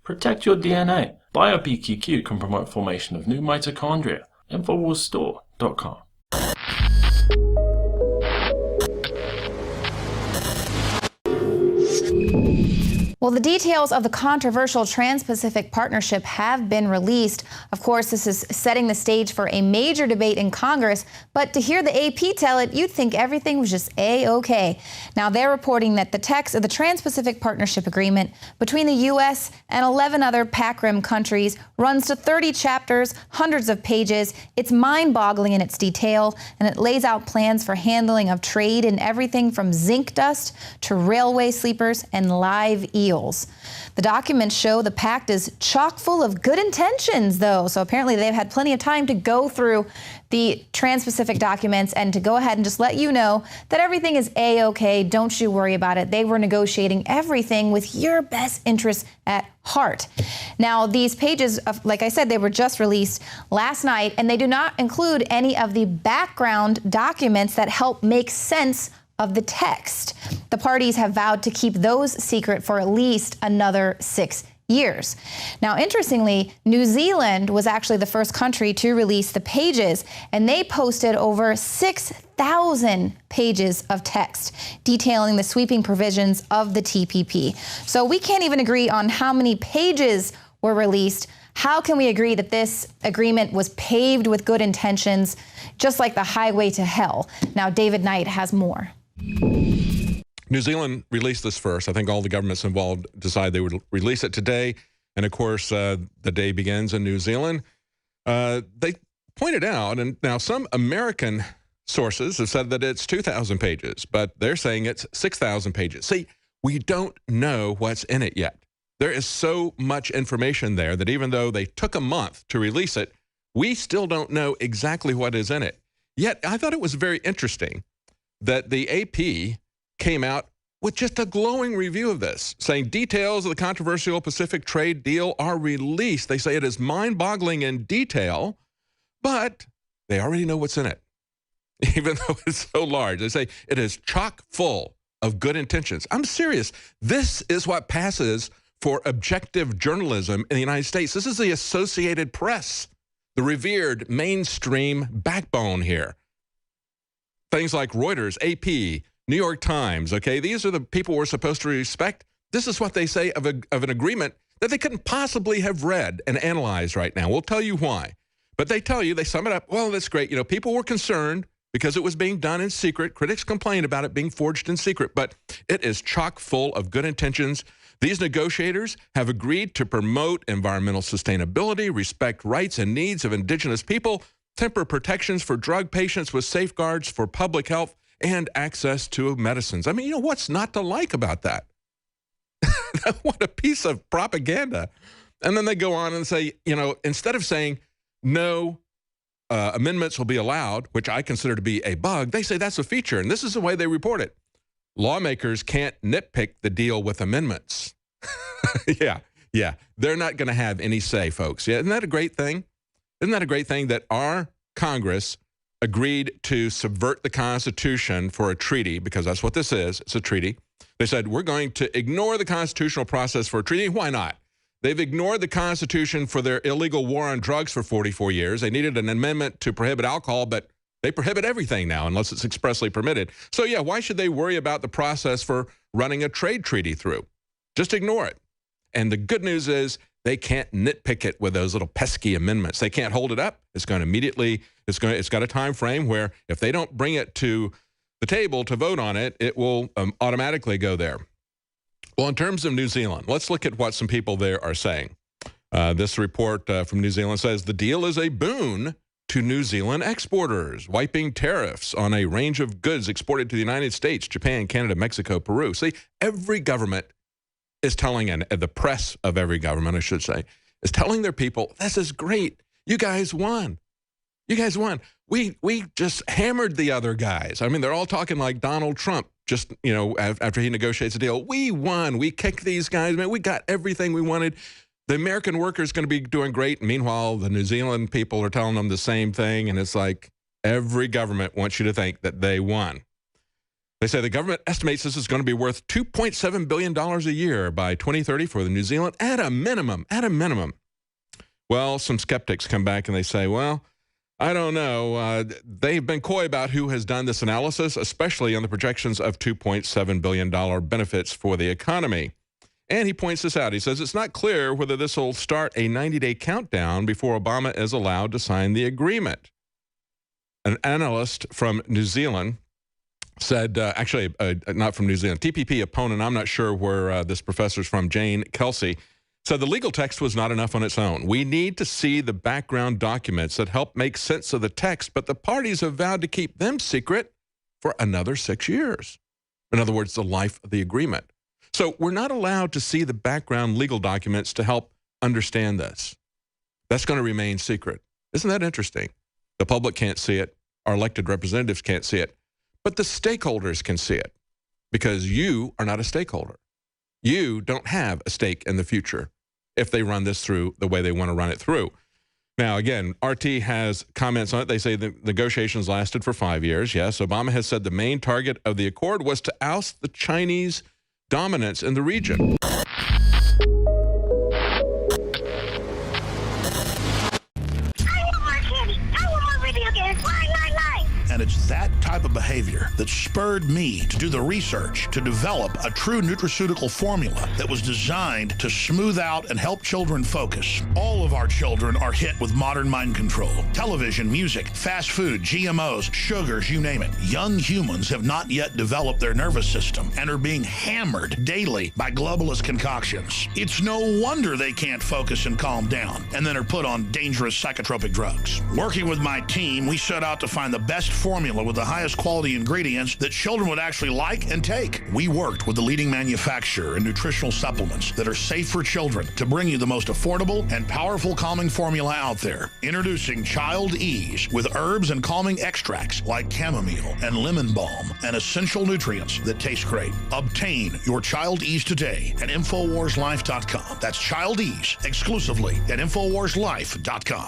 Protect your DNA. BioPQQ can promote formation of new mitochondria. Infowarsstore.com. Well, the details of the controversial Trans-Pacific Partnership have been released. Of course, this is setting the stage for a major debate in Congress, but to hear the AP tell it, you'd think everything was just A-OK. Now, they're reporting that the text of the Trans-Pacific Partnership Agreement between the U.S. and 11 other PAC-Rim countries runs to 30 chapters, hundreds of pages. It's mind-boggling in its detail, and it lays out plans for handling of trade in everything from zinc dust to railway sleepers and live eels. The documents show the pact is chock full of good intentions, though. So apparently they've had plenty of time to go through the Trans-Pacific documents and to go ahead and just let you know that everything is A-OK. Don't you worry about it. They were negotiating everything with your best interests at heart. Now, these pages, like I said, they were just released last night, and they do not include any of the background documents that help make sense of the text. The parties have vowed to keep those secret for at least another 6 years. Now, interestingly, New Zealand was actually the first country to release the pages, and they posted over 6,000 pages of text detailing the sweeping provisions of the TPP. So we can't even agree on how many pages were released. How can we agree that this agreement was paved with good intentions, just like the highway to hell? Now, David Knight has more. New Zealand released this first. I think all the governments involved decided they would release it today. And of course, the day begins in New Zealand. They pointed out, and now some American sources have said that it's 2,000 pages, but they're saying it's 6,000 pages. See, we don't know what's in it yet. There is so much information there that even though they took a month to release it, we still don't know exactly what is in it. Yet, I thought it was very interesting that the AP came out with just a glowing review of this, saying details of the controversial Pacific trade deal are released. They say it is mind-boggling in detail, but they already know what's in it, even though it's so large. They say it is chock full of good intentions. I'm serious. This is what passes for objective journalism in the United States. This is the Associated Press, the revered mainstream backbone here. Things like Reuters, AP, New York Times, okay? These are the people we're supposed to respect. This is what they say of an agreement that they couldn't possibly have read and analyzed right now. We'll tell you why. But they tell you, they sum it up, well, that's great. You know, people were concerned because it was being done in secret. Critics complained about it being forged in secret, but it is chock full of good intentions. These negotiators have agreed to promote environmental sustainability, respect rights and needs of indigenous people, temper protections for drug patients with safeguards for public health, and access to medicines. I mean, you know, what's not to like about that? What a piece of propaganda. And then they go on and say, you know, instead of saying no amendments will be allowed, which I consider to be a bug, they say that's a feature. And this is the way they report it. Lawmakers can't nitpick the deal with amendments. Yeah. They're not going to have any say, folks. Yeah, isn't that a great thing? Isn't that a great thing that our Congress agreed to subvert the Constitution for a treaty, because that's what this is. It's a treaty. They said, we're going to ignore the constitutional process for a treaty. Why not? They've ignored the Constitution for their illegal war on drugs for 44 years. They needed an amendment to prohibit alcohol, but they prohibit everything now unless it's expressly permitted. So, yeah, why should they worry about the process for running a trade treaty through? Just ignore it. And the good news is they can't nitpick it with those little pesky amendments. They can't hold it up. It's going to immediately, it's got a time frame where if they don't bring it to the table to vote on it, it will automatically go there. Well, in terms of New Zealand, let's look at what some people there are saying. This report from New Zealand says the deal is a boon to New Zealand exporters, wiping tariffs on a range of goods exported to the United States, Japan, Canada, Mexico, Peru. See, every government is telling, and the press of every government, I should say, is telling their people, this is great. You guys won. You guys won. We just hammered the other guys. I mean, they're all talking like Donald Trump just, you know, after he negotiates a deal. We won. We kicked these guys. Man, we got everything we wanted. The American worker is going to be doing great. Meanwhile, the New Zealand people are telling them the same thing. And it's like every government wants you to think that they won. They say the government estimates this is going to be worth $2.7 billion a year by 2030 for the New Zealand at a minimum. Well, some skeptics come back and they say, well, I don't know. They've been coy about who has done this analysis, especially on the projections of $2.7 billion benefits for the economy. And he points this out. He says it's not clear whether this will start a 90-day countdown before Obama is allowed to sign the agreement. An analyst from New Zealand said, not from New Zealand, TPP opponent, I'm not sure where this professor's from, Jane Kelsey, said the legal text was not enough on its own. We need to see the background documents that help make sense of the text, but the parties have vowed to keep them secret for another 6 years. In other words, the life of the agreement. So we're not allowed to see the background legal documents to help understand this. That's going to remain secret. Isn't that interesting? The public can't see it. Our elected representatives can't see it. But the stakeholders can see it because you are not a stakeholder. You don't have a stake in the future if they run this through the way they want to run it through. Now, again, RT has comments on it. They say the negotiations lasted for 5 years. Yes, Obama has said the main target of the accord was to oust the Chinese dominance in the region. And it's that type of behavior that spurred me to do the research to develop a true nutraceutical formula that was designed to smooth out and help children focus. All of our children are hit with modern mind control. Television, music, fast food, GMOs, sugars, you name it. Young humans have not yet developed their nervous system and are being hammered daily by globalist concoctions. It's no wonder they can't focus and calm down and then are put on dangerous psychotropic drugs. Working with my team, we set out to find the best formula with the highest quality ingredients that children would actually like and take. We worked with the leading manufacturer in nutritional supplements that are safe for children to bring you the most affordable and powerful calming formula out there. Introducing Child Ease with herbs and calming extracts like chamomile and lemon balm and essential nutrients that taste great. Obtain your Child Ease today at InfoWarsLife.com. That's Child Ease exclusively at InfoWarsLife.com.